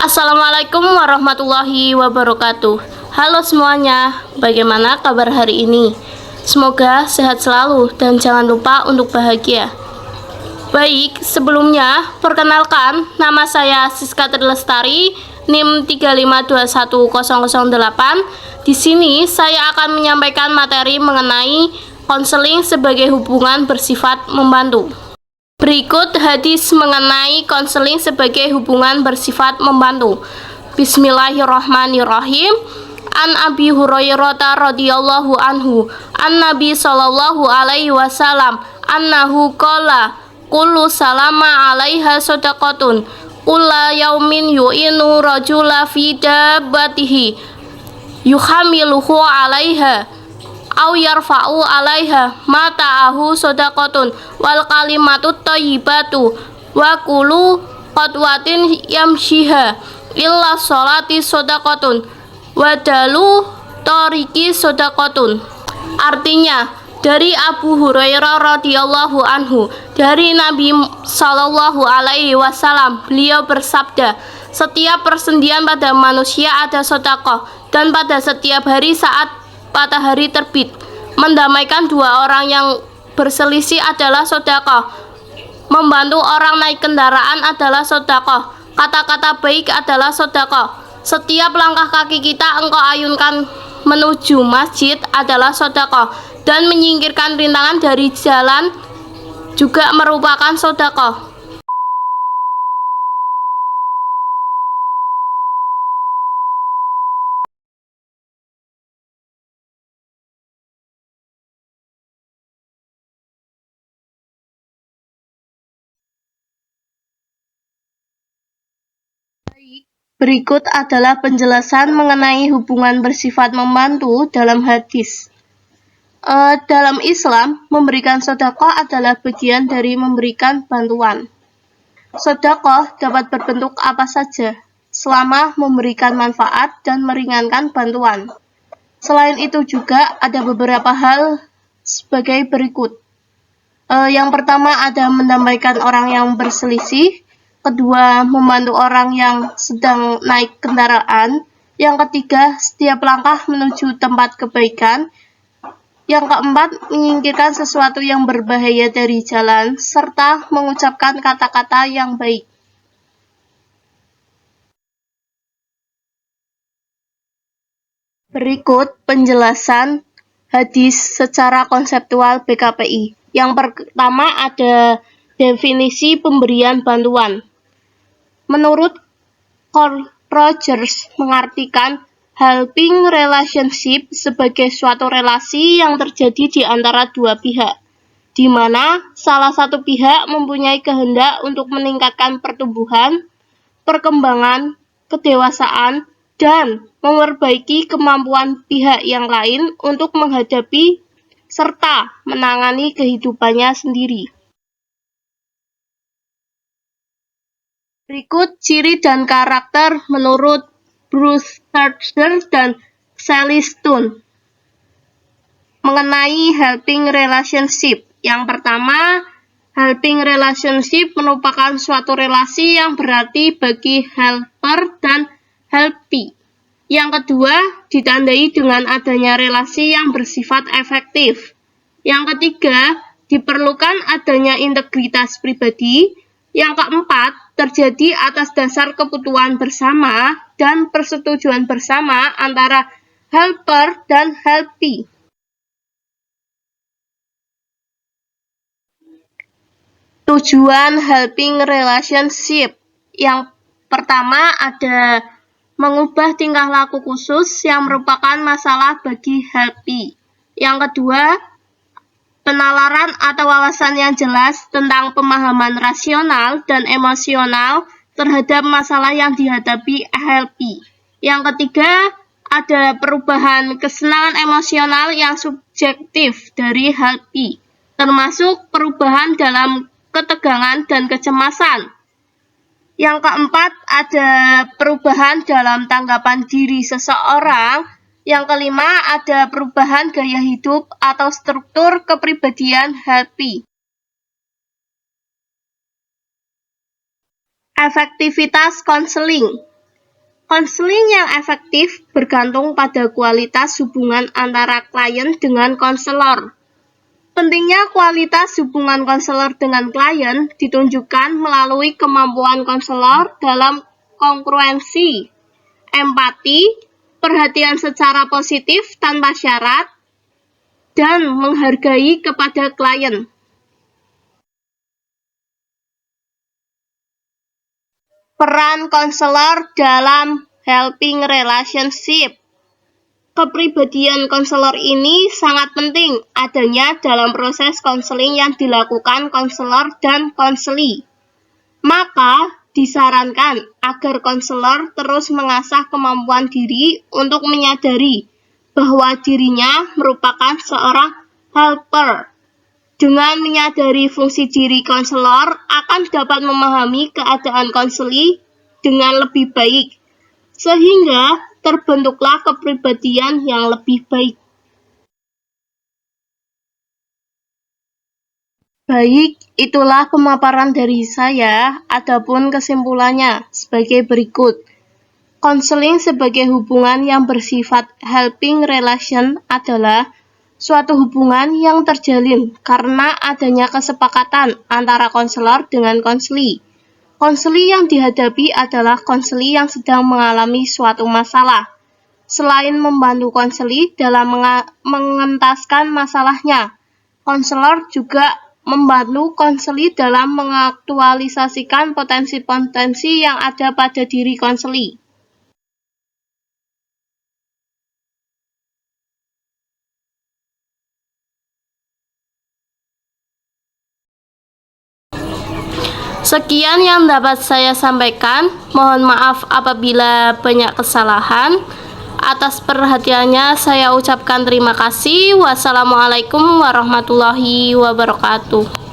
Assalamualaikum warahmatullahi wabarakatuh. Halo semuanya, bagaimana kabar hari ini? Semoga sehat selalu dan jangan lupa untuk bahagia. Baik, sebelumnya perkenalkan, nama saya Siska Trilestari, NIM 3521008. Di sini saya akan menyampaikan materi mengenai konseling sebagai hubungan bersifat membantu. Berikut hadis mengenai konseling sebagai hubungan bersifat membantu. Bismillahirrahmanirrahim. An Abi Hurairah radhiyallahu anhu, an Nabi sallallahu alaihi wasallam, annahu qala, kullu salama 'alaiha shadaqatun, kulla yaumin yu'inu rajula fi dabbatihi, yuhamiluhu 'alaiha au yarfa'u 'alaiha mata'ahu shadaqatun wal kalimatut thayyibatu wa kullu qadwatin yamshiha illa sholati shadaqatun wadalu toriki shadaqatun. Artinya, dari Abu Hurairah radhiyallahu anhu, dari Nabi sallallahu alaihi wasallam, beliau bersabda, setiap persendian pada manusia ada sedekah, dan pada setiap hari saat matahari terbit, mendamaikan dua orang yang berselisih adalah sedekah. Membantu orang naik kendaraan adalah sedekah. Kata-kata baik adalah sedekah. Setiap langkah kaki kita engkau ayunkan menuju masjid adalah sedekah, dan menyingkirkan rintangan dari jalan juga merupakan sedekah. Berikut adalah penjelasan mengenai hubungan bersifat membantu dalam hadis. Dalam Islam, memberikan sedekah adalah bagian dari memberikan bantuan. Sedekah dapat berbentuk apa saja, selama memberikan manfaat dan meringankan bantuan. Selain itu juga ada beberapa hal sebagai berikut. Yang pertama ada mendamaikan orang yang berselisih. Kedua, membantu orang yang sedang naik kendaraan. Yang ketiga, setiap langkah menuju tempat kebaikan. Yang keempat, menyingkirkan sesuatu yang berbahaya dari jalan, serta mengucapkan kata-kata yang baik. Berikut penjelasan hadis secara konseptual BKPI. Yang pertama ada definisi pemberian bantuan. Menurut Carl Rogers mengartikan helping relationship sebagai suatu relasi yang terjadi di antara dua pihak, di mana salah satu pihak mempunyai kehendak untuk meningkatkan pertumbuhan, perkembangan, kedewasaan, dan memperbaiki kemampuan pihak yang lain untuk menghadapi serta menangani kehidupannya sendiri. Berikut ciri dan karakter menurut Bruce Hertzler dan Sally Stone mengenai helping relationship. Yang pertama, helping relationship merupakan suatu relasi yang berarti bagi helper dan helpee. Yang kedua, ditandai dengan adanya relasi yang bersifat efektif. Yang ketiga, diperlukan adanya integritas pribadi. Yang keempat, terjadi atas dasar kebutuhan bersama dan persetujuan bersama antara helper dan helpee. Tujuan helping relationship. Yang pertama ada mengubah tingkah laku khusus yang merupakan masalah bagi helpee. Yang kedua, penalaran atau wawasan yang jelas tentang pemahaman rasional dan emosional terhadap masalah yang dihadapi helpee. Yang ketiga, ada perubahan kesenangan emosional yang subjektif dari helpee, termasuk perubahan dalam ketegangan dan kecemasan. Yang keempat, ada perubahan dalam tanggapan diri seseorang. Yang kelima, ada perubahan gaya hidup atau struktur kepribadian helpee. Efektivitas konseling. Konseling yang efektif bergantung pada kualitas hubungan antara klien dengan konselor. Pentingnya kualitas hubungan konselor dengan klien ditunjukkan melalui kemampuan konselor dalam kongruensi, empati, perhatian secara positif tanpa syarat, dan menghargai kepada klien. Peran konselor dalam helping relationship. Kepribadian konselor ini sangat penting adanya dalam proses konseling yang dilakukan konselor dan konseli. Maka, disarankan agar konselor terus mengasah kemampuan diri untuk menyadari bahwa dirinya merupakan seorang helper. Dengan menyadari fungsi diri konselor akan dapat memahami keadaan konseli dengan lebih baik, sehingga terbentuklah kepribadian yang lebih baik. Baik, itulah pemaparan dari saya. Adapun kesimpulannya sebagai berikut. Konseling sebagai hubungan yang bersifat helping relation adalah suatu hubungan yang terjalin karena adanya kesepakatan antara konselor dengan konseli. Konseli yang dihadapi adalah konseli yang sedang mengalami suatu masalah. Selain membantu konseli dalam mengentaskan masalahnya, konselor juga membantu konseli dalam mengaktualisasikan potensi-potensi yang ada pada diri konseli. Sekian yang dapat saya sampaikan. Mohon maaf apabila banyak kesalahan. Atas perhatiannya saya ucapkan terima kasih. Wassalamualaikum warahmatullahi wabarakatuh.